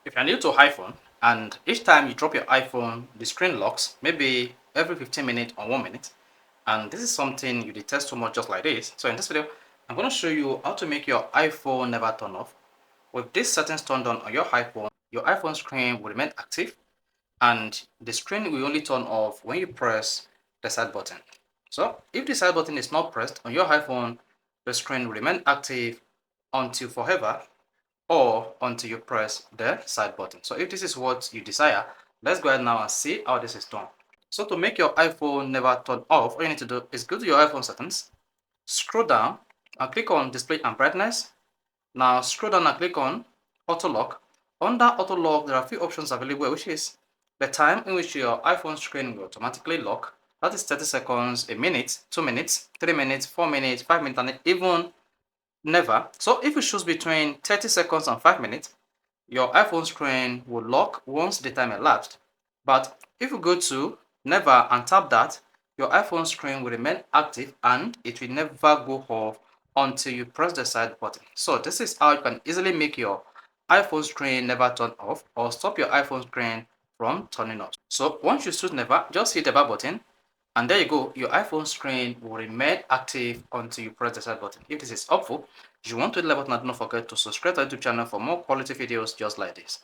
If you're new to iPhone and each time you drop your iPhone, the screen locks, maybe every 15 minutes or 1 minute, and this is something you detest so much just like this. So in this video, I'm going to show you how to make your iPhone never turn off. With these settings turned on your iPhone screen will remain active and the screen will only turn off when you press the side button. So if the side button is not pressed on your iPhone, the screen will remain active until forever or until you press the side button. So if this is what you desire, let's go ahead now and see how this is done. So to make your iPhone never turn off, all you need to do is go to your iPhone settings, scroll down and click on display and brightness. Now scroll down and click on auto lock. Under auto lock, there are a few options available, which is the time in which your iPhone screen will automatically lock. That is 30 seconds, a minute, 2 minutes, 3 minutes, 4 minutes, 5 minutes, and even never. So if you choose between 30 seconds and 5 minutes, your iPhone screen will lock once the time elapsed. But if you go to never and tap that, your iPhone screen will remain active and it will never go off until you press the side button. So this is how you can easily make your iPhone screen never turn off or stop your iPhone screen from turning off. So once you choose never, just hit the back button and there you go, your iPhone screen will remain active until you press the start button. If this is helpful, if you want to hit the like button, don't forget to subscribe to our YouTube channel for more quality videos just like this.